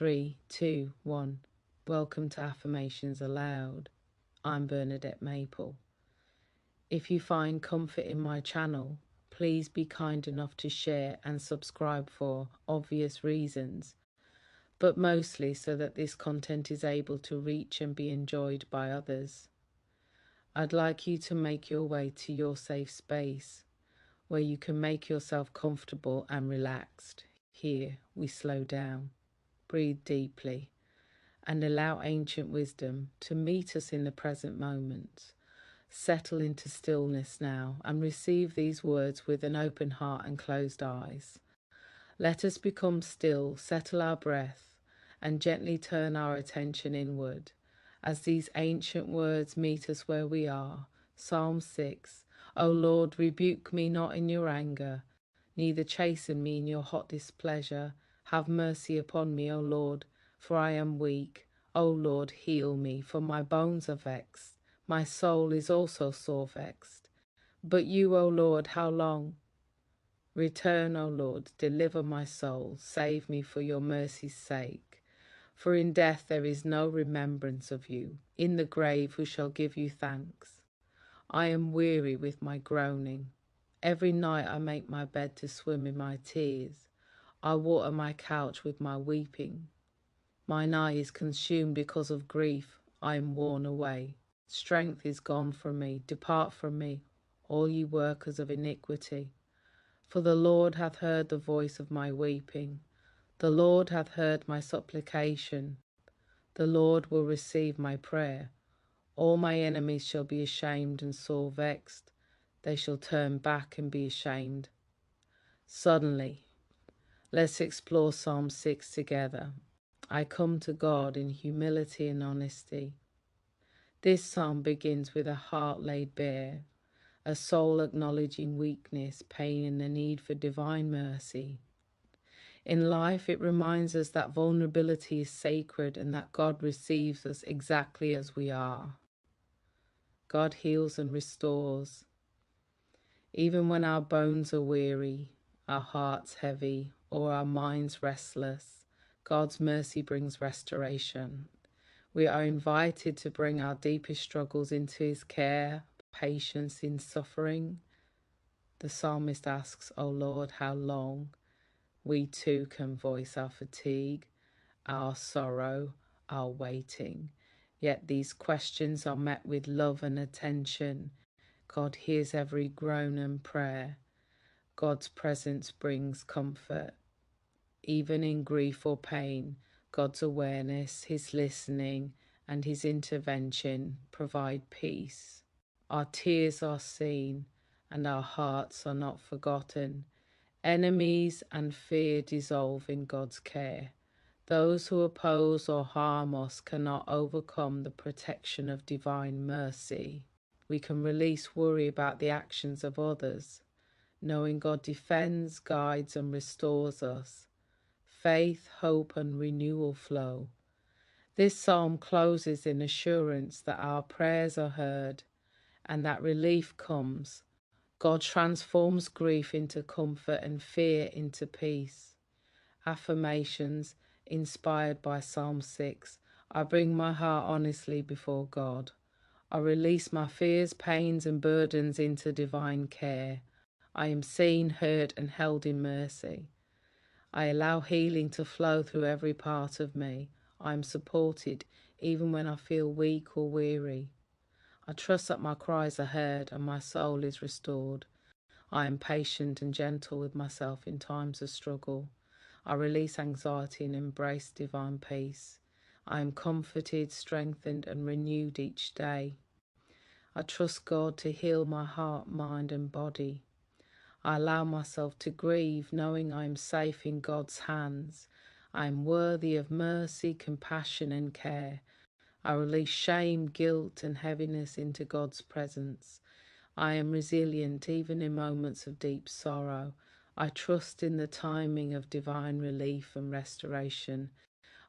3, 2, 1. Welcome to Affirmations Aloud. I'm Bernadette Maple. If you find comfort in my channel, please be kind enough to share and subscribe for obvious reasons, but mostly so that this content is able to reach and be enjoyed by others. I'd like you to make your way to your safe space, where you can make yourself comfortable and relaxed. Here we slow down, breathe deeply, and allow ancient wisdom to meet us in the present moment. Settle into stillness now and receive these words with an open heart and closed eyes. Let us become still, settle our breath, and gently turn our attention inward as these ancient words meet us where we are. Psalm 6. O Lord, rebuke me not in your anger, neither chasten me in your hot displeasure. Have mercy upon me, O Lord, for I am weak. O Lord, heal me, for my bones are vexed. My soul is also sore vexed. But you, O Lord, how long? Return, O Lord, deliver my soul, save me for your mercy's sake. For in death there is no remembrance of you. In the grave who shall give you thanks? I am weary with my groaning. Every night I make my bed to swim in my tears. I water my couch with my weeping. Mine eye is consumed because of grief. I am worn away. Strength is gone from me. Depart from me, all ye workers of iniquity. For the Lord hath heard the voice of my weeping. The Lord hath heard my supplication. The Lord will receive my prayer. All my enemies shall be ashamed and sore vexed. They shall turn back and be ashamed. Suddenly, let's explore Psalm 6 together. I come to God in humility and honesty. This psalm begins with a heart laid bare, a soul acknowledging weakness, pain, and the need for divine mercy. In life, it reminds us that vulnerability is sacred and that God receives us exactly as we are. God heals and restores. Even when our bones are weary, our hearts heavy, or our minds restless, God's mercy brings restoration. We are invited to bring our deepest struggles into his care, patience in suffering. The psalmist asks, O Lord, how long? We too can voice our fatigue, our sorrow, our waiting. Yet these questions are met with love and attention. God hears every groan and prayer. God's presence brings comfort. Even in grief or pain, God's awareness, his listening, and his intervention provide peace. Our tears are seen, and our hearts are not forgotten. Enemies and fear dissolve in God's care. Those who oppose or harm us cannot overcome the protection of divine mercy. We can release worry about the actions of others, knowing God defends, guides, and restores us. Faith, hope, and renewal flow. This psalm closes in assurance that our prayers are heard and that relief comes. God transforms grief into comfort and fear into peace. Affirmations inspired by Psalm 6. I bring my heart honestly before God. I release my fears, pains, and burdens into divine care. I am seen, heard, and held in mercy. I allow healing to flow through every part of me. I am supported even when I feel weak or weary. I trust that my cries are heard and my soul is restored. I am patient and gentle with myself in times of struggle. I release anxiety and embrace divine peace. I am comforted, strengthened, and renewed each day. I trust God to heal my heart, mind, and body. I allow myself to grieve, knowing I am safe in God's hands. I am worthy of mercy, compassion, and care. I release shame, guilt, and heaviness into God's presence. I am resilient even in moments of deep sorrow. I trust in the timing of divine relief and restoration.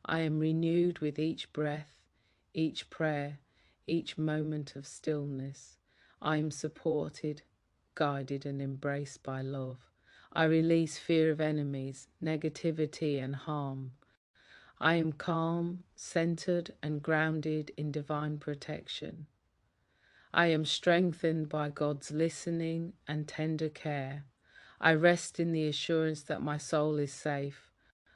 I am renewed with each breath, each prayer, each moment of stillness. I am supported, guided, and embraced by love. I release fear of enemies, negativity, and harm. I am calm, centered, and grounded in divine protection. I am strengthened by God's listening and tender care. I rest in the assurance that my soul is safe.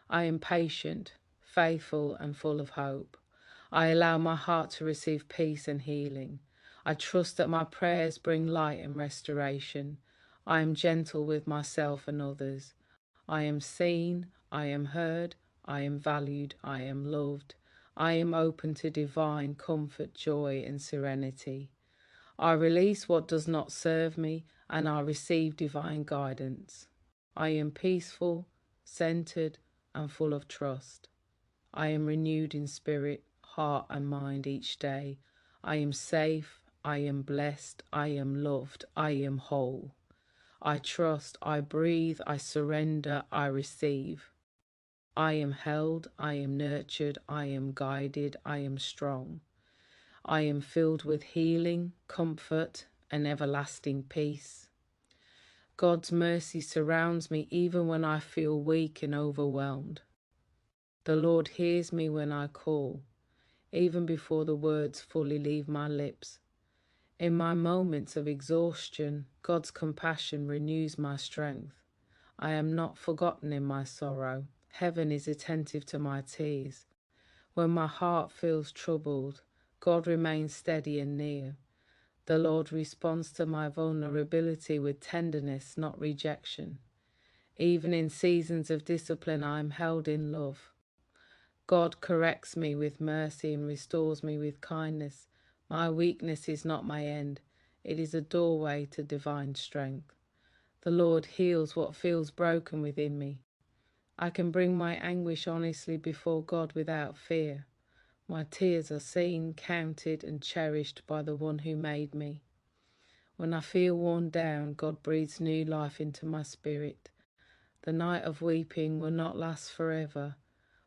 I am patient, faithful, and full of hope. I allow my heart to receive peace and healing. I trust that my prayers bring light and restoration. I am gentle with myself and others. I am seen, I am heard, I am valued, I am loved. I am open to divine comfort, joy, and serenity. I release what does not serve me, and I receive divine guidance. I am peaceful, centered, and full of trust. I am renewed in spirit, heart, and mind each day. I am safe, I am blessed, I am loved, I am whole. I trust, I breathe, I surrender, I receive. I am held, I am nurtured, I am guided, I am strong. I am filled with healing, comfort, and everlasting peace. God's mercy surrounds me even when I feel weak and overwhelmed. The Lord hears me when I call, even before the words fully leave my lips. In my moments of exhaustion, God's compassion renews my strength. I am not forgotten in my sorrow. Heaven is attentive to my tears. When my heart feels troubled, God remains steady and near. The Lord responds to my vulnerability with tenderness, not rejection. Even in seasons of discipline, I am held in love. God corrects me with mercy and restores me with kindness. My weakness is not my end. It is a doorway to divine strength. The Lord heals what feels broken within me. I can bring my anguish honestly before God without fear. My tears are seen, counted, and cherished by the one who made me. When I feel worn down, God breathes new life into my spirit. The night of weeping will not last forever.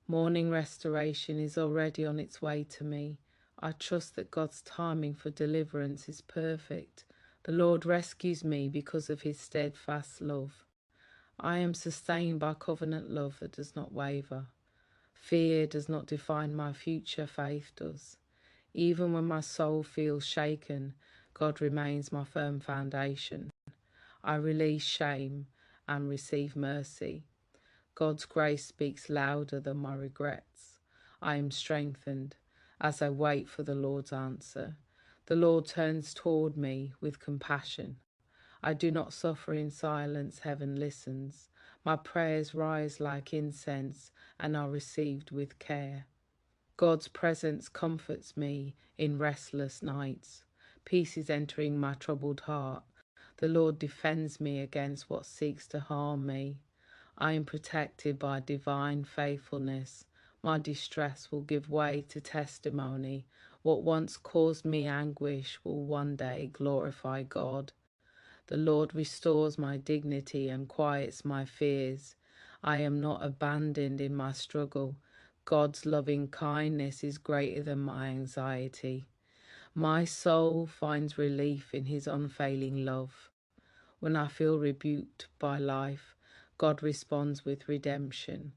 Morning restoration is already on its way to me. I trust that God's timing for deliverance is perfect. The Lord rescues me because of his steadfast love. I am sustained by covenant love that does not waver. Fear does not define my future, faith does. Even when my soul feels shaken, God remains my firm foundation. I release shame and receive mercy. God's grace speaks louder than my regrets. I am strengthened as I wait for the Lord's answer. The Lord turns toward me with compassion. I do not suffer in silence, heaven listens. My prayers rise like incense and are received with care. God's presence comforts me in restless nights. Peace is entering my troubled heart. The Lord defends me against what seeks to harm me. I am protected by divine faithfulness. My distress will give way to testimony. What once caused me anguish will one day glorify God. The Lord restores my dignity and quiets my fears. I am not abandoned in my struggle. God's loving kindness is greater than my anxiety. My soul finds relief in his unfailing love. When I feel rebuked by life, God responds with redemption.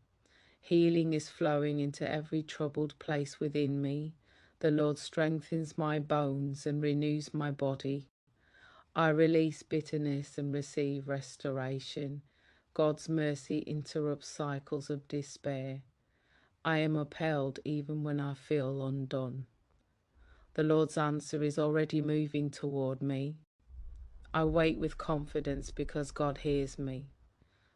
Healing is flowing into every troubled place within me. The Lord strengthens my bones and renews my body. I release bitterness and receive restoration. God's mercy interrupts cycles of despair. I am upheld even when I feel undone. The Lord's answer is already moving toward me. I wait with confidence because God hears me.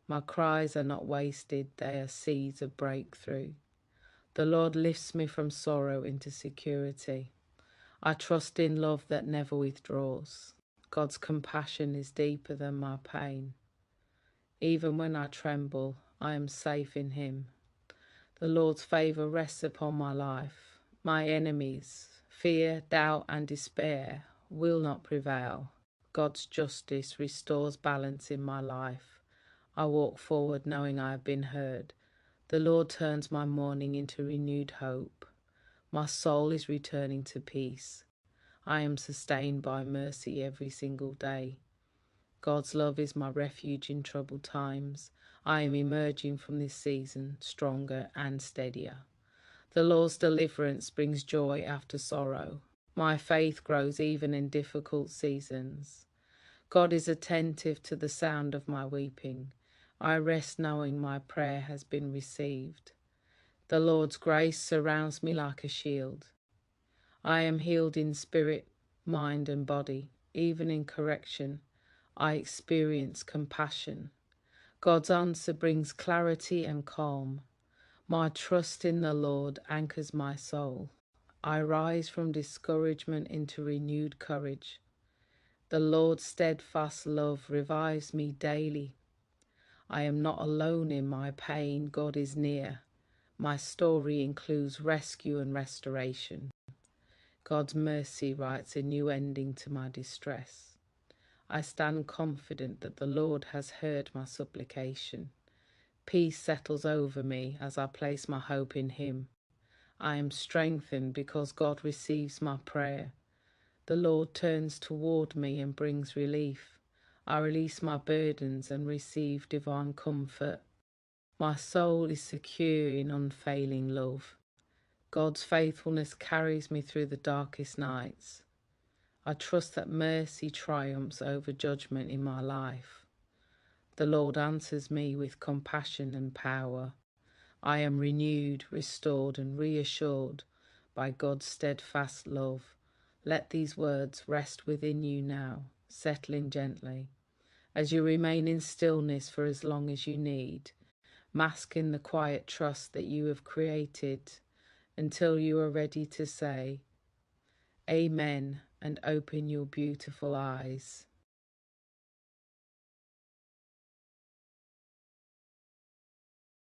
My cries are not wasted, they are seeds of breakthrough. The Lord lifts me from sorrow into security. I trust in love that never withdraws. God's compassion is deeper than my pain. Even when I tremble, I am safe in him. The Lord's favour rests upon my life. My enemies, fear, doubt and despair, will not prevail. God's justice restores balance in my life. I walk forward knowing I have been heard. The Lord turns my mourning into renewed hope. My soul is returning to peace. I am sustained by mercy every single day. God's love is my refuge in troubled times. I am emerging from this season stronger and steadier. The Lord's deliverance brings joy after sorrow. My faith grows even in difficult seasons. God is attentive to the sound of my weeping. I rest knowing my prayer has been received. The Lord's grace surrounds me like a shield. I am healed in spirit, mind, and body. Even in correction, I experience compassion. God's answer brings clarity and calm. My trust in the Lord anchors my soul. I rise from discouragement into renewed courage. The Lord's steadfast love revives me daily. I am not alone in my pain. God is near. My story includes rescue and restoration. God's mercy writes a new ending to my distress. I stand confident that the Lord has heard my supplication. Peace settles over me as I place my hope in Him. I am strengthened because God receives my prayer. The Lord turns toward me and brings relief. I release my burdens and receive divine comfort. My soul is secure in unfailing love. God's faithfulness carries me through the darkest nights. I trust that mercy triumphs over judgment in my life. The Lord answers me with compassion and power. I am renewed, restored, and reassured by God's steadfast love. Let these words rest within you now, settling gently. As you remain in stillness for as long as you need, mask in the quiet trust that you have created until you are ready to say, Amen, and open your beautiful eyes.